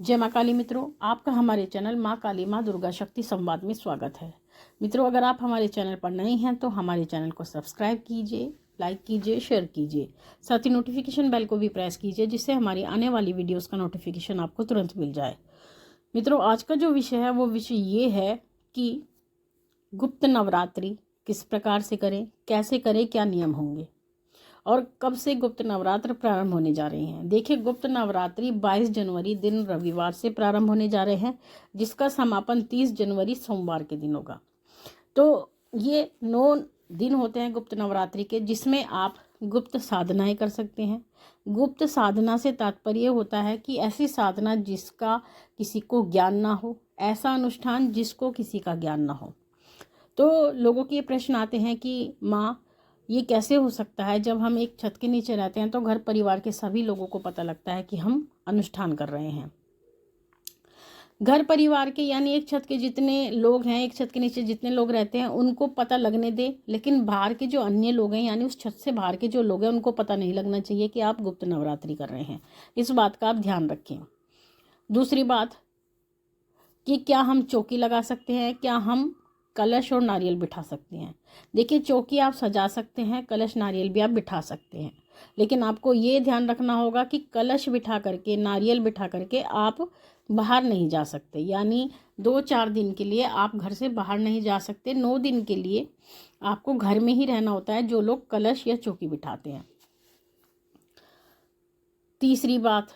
जय माँ काली मित्रों, आपका हमारे चैनल माँ काली माँ दुर्गा शक्ति संवाद में स्वागत है। मित्रों, अगर आप हमारे चैनल पर नए हैं तो हमारे चैनल को सब्सक्राइब कीजिए, लाइक कीजिए, शेयर कीजिए, साथ ही नोटिफिकेशन बेल को भी प्रेस कीजिए जिससे हमारी आने वाली वीडियोस का नोटिफिकेशन आपको तुरंत मिल जाए। मित्रों, आज का जो विषय है वो विषय ये है कि गुप्त नवरात्रि किस प्रकार से करें, कैसे करें, क्या नियम होंगे और कब से गुप्त नवरात्र प्रारंभ होने जा रहे हैं। देखिए, गुप्त नवरात्रि 22 जनवरी दिन रविवार से प्रारंभ होने जा रहे हैं, जिसका समापन 30 जनवरी सोमवार के दिन होगा। तो ये 9 दिन होते हैं गुप्त नवरात्रि के, जिसमें आप गुप्त साधनाएं कर सकते हैं। गुप्त साधना से तात्पर्य होता है कि ऐसी साधना जिसका किसी को ज्ञान ना हो, ऐसा अनुष्ठान जिसको किसी का ज्ञान ना हो। तो लोगों के ये प्रश्न आते हैं कि माँ, ये कैसे हो सकता है? जब हम एक छत के नीचे रहते हैं तो घर परिवार के सभी लोगों को पता लगता है कि हम अनुष्ठान कर रहे हैं। घर परिवार के यानी एक छत के जितने लोग हैं, एक छत के नीचे जितने लोग रहते हैं उनको पता लगने दे, लेकिन बाहर के जो अन्य लोग हैं यानी उस छत से बाहर के जो लोग हैं उनको पता नहीं लगना चाहिए कि आप गुप्त नवरात्रि कर रहे हैं। इस बात का आप ध्यान रखें। दूसरी बात कि क्या हम चौकी लगा सकते हैं, क्या हम कलश और नारियल बिठा सकते हैं। देखिए, चौकी आप सजा सकते हैं, कलश नारियल भी आप बिठा सकते हैं, लेकिन आपको ये ध्यान रखना होगा कि कलश बिठा करके, नारियल बिठा करके आप बाहर नहीं जा सकते। यानी 2-4 दिन के लिए आप घर से बाहर नहीं जा सकते। 9 दिन के लिए आपको घर में ही रहना होता है, जो लोग कलश या चौकी बिठाते हैं। तीसरी बात,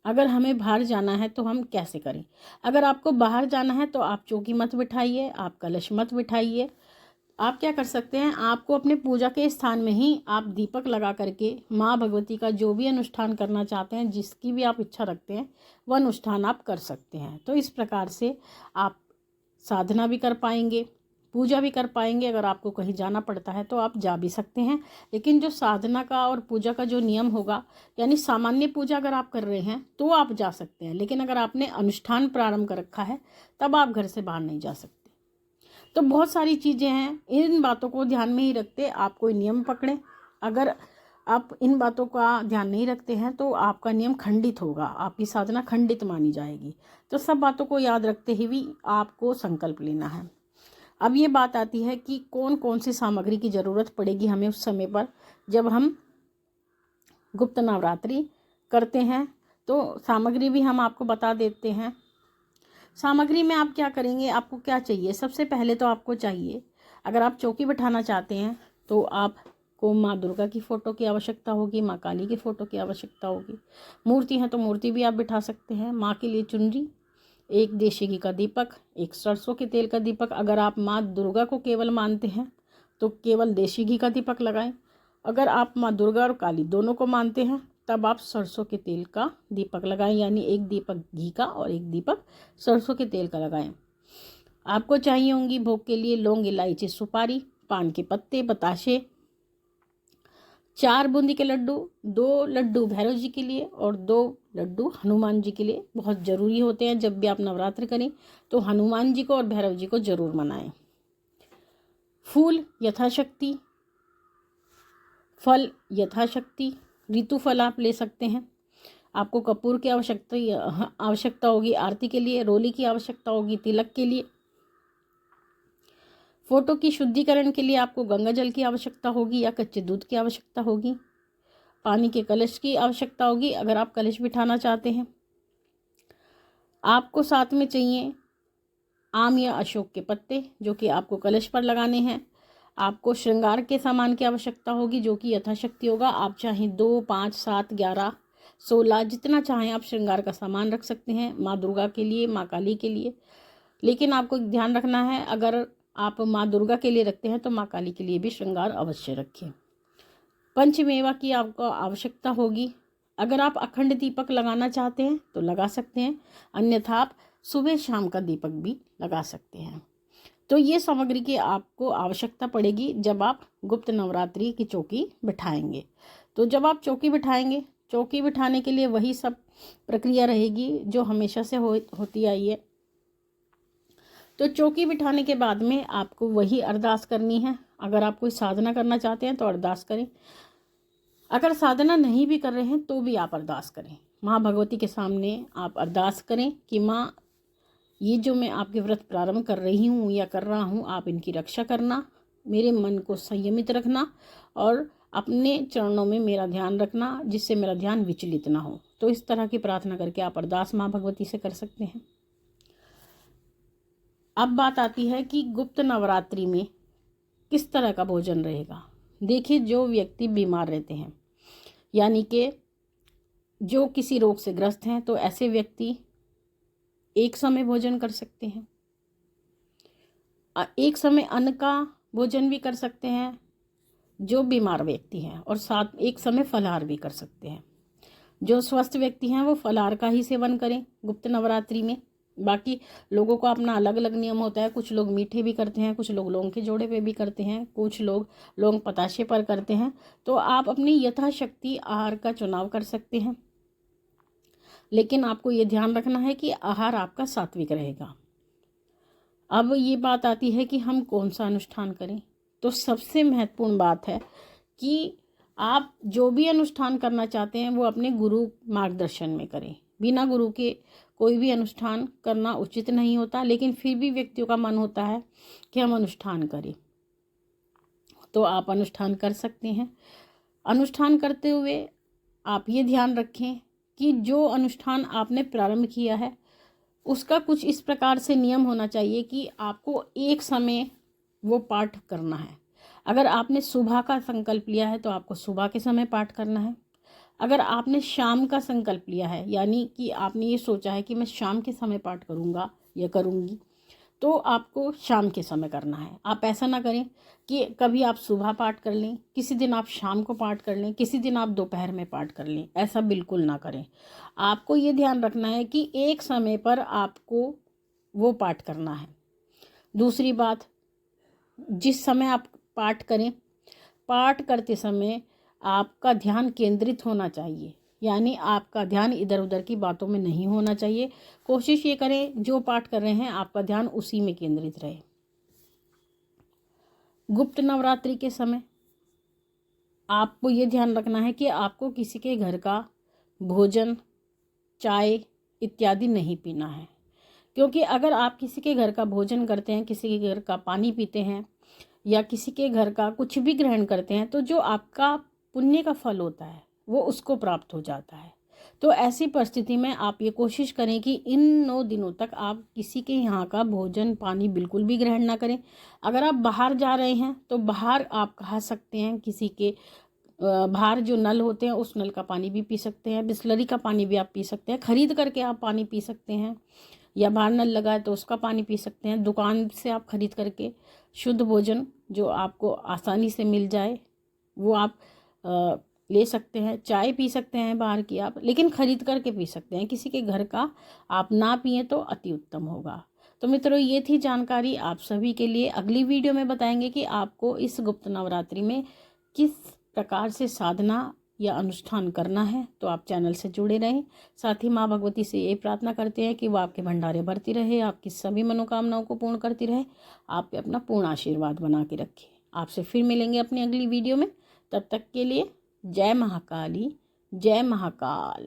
अगर हमें बाहर जाना है तो हम कैसे करें। अगर आपको बाहर जाना है तो आप चौकी मत बिठाइए, आप कलश मत बिठाइए। आप क्या कर सकते हैं, आपको अपने पूजा के स्थान में ही आप दीपक लगा करके माँ भगवती का जो भी अनुष्ठान करना चाहते हैं, जिसकी भी आप इच्छा रखते हैं, वह अनुष्ठान आप कर सकते हैं। तो इस प्रकार से आप साधना भी कर पाएंगे, पूजा भी कर पाएंगे। अगर आपको कहीं जाना पड़ता है तो आप जा भी सकते हैं, लेकिन जो साधना का और पूजा का जो नियम होगा, यानी सामान्य पूजा अगर आप कर रहे हैं तो आप जा सकते हैं, लेकिन अगर आपने अनुष्ठान प्रारंभ कर रखा है तब आप घर से बाहर नहीं जा सकते। तो बहुत सारी चीज़ें हैं, इन बातों को ध्यान में ही रखते आप कोई नियम पकड़ें। अगर आप इन बातों का ध्यान नहीं रखते हैं तो आपका नियम खंडित होगा, आपकी साधना खंडित मानी जाएगी। तो सब बातों को याद रखते हुए आपको संकल्प लेना है। अब ये बात आती है कि कौन कौन सी सामग्री की ज़रूरत पड़ेगी हमें उस समय पर जब हम गुप्त नवरात्रि करते हैं। तो सामग्री भी हम आपको बता देते हैं। सामग्री में आप क्या करेंगे, आपको क्या चाहिए। सबसे पहले तो आपको चाहिए, अगर आप चौकी बिठाना चाहते हैं तो आपको माँ दुर्गा की फ़ोटो की आवश्यकता होगी, माँ काली की फ़ोटो की आवश्यकता होगी। मूर्ति है तो मूर्ति भी आप बिठा सकते हैं। माँ के लिए चुनरी, एक देशी घी का दीपक, एक सरसों के तेल का दीपक। अगर आप माँ दुर्गा को केवल मानते हैं तो केवल देशी घी का दीपक लगाएं। अगर आप माँ दुर्गा और काली दोनों को मानते हैं तब आप सरसों के तेल का दीपक लगाएं, यानी एक दीपक घी का और एक दीपक सरसों के तेल का लगाएं। आपको चाहिए होंगी भोग के लिए लौंग, इलायची, सुपारी, पान के पत्ते, बताशे, 4 बूंदी के लड्डू, 2 लड्डू भैरव जी के लिए और 2 लड्डू हनुमान जी के लिए। बहुत ज़रूरी होते हैं, जब भी आप नवरात्र करें तो हनुमान जी को और भैरव जी को ज़रूर मनाएं। फूल यथाशक्ति, फल यथाशक्ति, ऋतु फल आप ले सकते हैं। आपको कपूर की आवश्यकता होगी आरती के लिए, रोली की आवश्यकता होगी तिलक के लिए। फोटो की शुद्धिकरण के लिए आपको गंगा जल की आवश्यकता होगी या कच्चे दूध की आवश्यकता होगी। पानी के कलश की आवश्यकता होगी अगर आप कलश बिठाना चाहते हैं। आपको साथ में चाहिए आम या अशोक के पत्ते, जो कि आपको कलश पर लगाने हैं। आपको श्रृंगार के सामान की आवश्यकता होगी, जो कि यथाशक्ति होगा। आप चाहें 2, 5, 7, 11, 16 जितना चाहें आप श्रृंगार का सामान रख सकते हैं, माँ दुर्गा के लिए, माँ काली के लिए। लेकिन आपको ध्यान रखना है, अगर आप माँ दुर्गा के लिए रखते हैं तो माँ काली के लिए भी श्रृंगार अवश्य रखें। पंचमेवा की आपको आवश्यकता होगी। अगर आप अखंड दीपक लगाना चाहते हैं तो लगा सकते हैं, अन्यथा आप सुबह शाम का दीपक भी लगा सकते हैं। तो ये सामग्री की आपको आवश्यकता पड़ेगी जब आप गुप्त नवरात्रि की चौकी बिठाएंगे। तो जब आप चौकी बिठाएंगे, चौकी बिठाने के लिए वही सब प्रक्रिया रहेगी जो हमेशा से होती आई है। तो चौकी बिठाने के बाद में आपको वही अरदास करनी है। अगर आप कोई साधना करना चाहते हैं तो अरदास करें, अगर साधना नहीं भी कर रहे हैं तो भी आप अरदास करें। माँ भगवती के सामने आप अरदास करें कि माँ, ये जो मैं आपके व्रत प्रारंभ कर रही हूँ या कर रहा हूँ, आप इनकी रक्षा करना, मेरे मन को संयमित रखना और अपने चरणों में मेरा ध्यान रखना, जिससे मेरा ध्यान विचलित ना हो। तो इस तरह की प्रार्थना करके आप अरदास माँ भगवती से कर सकते हैं। अब बात आती है कि गुप्त नवरात्रि में किस तरह का भोजन रहेगा। देखिए, जो व्यक्ति बीमार रहते हैं, यानी कि जो किसी रोग से ग्रस्त हैं, तो ऐसे व्यक्ति एक समय भोजन कर सकते हैं। एक समय अन्न का भोजन भी कर सकते हैं जो बीमार व्यक्ति हैं, और साथ एक समय फलाहार भी कर सकते हैं। जो स्वस्थ व्यक्ति हैं वो फलाहार का ही सेवन करें गुप्त नवरात्रि में। बाकी लोगों को अपना अलग अलग नियम होता है। कुछ लोग मीठे भी करते हैं, कुछ लोग लौंग के जोड़े पे भी करते हैं, कुछ लोग लौंग पताशे पर करते हैं। तो आप अपनी यथाशक्ति आहार का चुनाव कर सकते हैं, लेकिन आपको ये ध्यान रखना है कि आहार आपका सात्विक रहेगा। अब ये बात आती है कि हम कौन सा अनुष्ठान करें। तो सबसे महत्वपूर्ण बात है कि आप जो भी अनुष्ठान करना चाहते हैं वो अपने गुरु मार्गदर्शन में करें। बिना गुरु के कोई भी अनुष्ठान करना उचित नहीं होता, लेकिन फिर भी व्यक्तियों का मन होता है कि हम अनुष्ठान करें, तो आप अनुष्ठान कर सकते हैं। अनुष्ठान करते हुए आप ये ध्यान रखें कि जो अनुष्ठान आपने प्रारंभ किया है उसका कुछ इस प्रकार से नियम होना चाहिए कि आपको एक समय वो पाठ करना है। अगर आपने सुबह का संकल्प लिया है तो आपको सुबह के समय पाठ करना है। अगर आपने शाम का संकल्प लिया है, यानी कि आपने ये सोचा है कि मैं शाम के समय पाठ करूँगा या करूँगी, तो आपको शाम के समय करना है। आप ऐसा ना करें कि कभी आप सुबह पाठ कर लें, किसी दिन आप शाम को पाठ कर लें, किसी दिन आप दोपहर में पाठ कर लें। ऐसा बिल्कुल ना करें। आपको ये ध्यान रखना है कि एक समय पर आपको वो पाठ करना है। दूसरी बात, जिस समय आप पाठ करें, पाठ करते समय आपका ध्यान केंद्रित होना चाहिए, यानी आपका ध्यान इधर उधर की बातों में नहीं होना चाहिए। कोशिश ये करें जो पाठ कर रहे हैं आपका ध्यान उसी में केंद्रित रहे। गुप्त नवरात्रि के समय आपको ये ध्यान रखना है कि आपको किसी के घर का भोजन, चाय इत्यादि नहीं पीना है, क्योंकि अगर आप किसी के घर का भोजन करते हैं, किसी के घर का पानी पीते हैं या किसी के घर का कुछ भी ग्रहण करते हैं, तो जो आपका पुण्य का फल होता है वो उसको प्राप्त हो जाता है। तो ऐसी परिस्थिति में आप ये कोशिश करें कि इन 9 दिनों तक आप किसी के यहाँ का भोजन पानी बिल्कुल भी ग्रहण ना करें। अगर आप बाहर जा रहे हैं तो बाहर आप खा सकते हैं, किसी के बाहर जो नल होते हैं उस नल का पानी भी पी सकते हैं, बिसलरी का पानी भी आप पी सकते हैं, खरीद करके आप पानी पी सकते हैं, या बाहर नल लगा है तो उसका पानी पी सकते हैं। दुकान से आप खरीद करके शुद्ध भोजन जो आपको आसानी से मिल जाए वो आप ले सकते हैं। चाय पी सकते हैं बाहर की आप, लेकिन खरीद करके पी सकते हैं। किसी के घर का आप ना पिए तो अति उत्तम होगा। तो मित्रों, ये थी जानकारी आप सभी के लिए। अगली वीडियो में बताएंगे कि आपको इस गुप्त नवरात्रि में किस प्रकार से साधना या अनुष्ठान करना है। तो आप चैनल से जुड़े रहें। साथ ही माँ भगवती से ये प्रार्थना करते हैं कि वो आपके भंडारे भरती रहे, आपकी सभी मनोकामनाओं को पूर्ण करती रहे, आप पे अपना पूर्ण आशीर्वाद बना के रखे। आपसे फिर मिलेंगे अपनी अगली वीडियो में। तब तक के लिए जय महाकाली, जय महाकाल।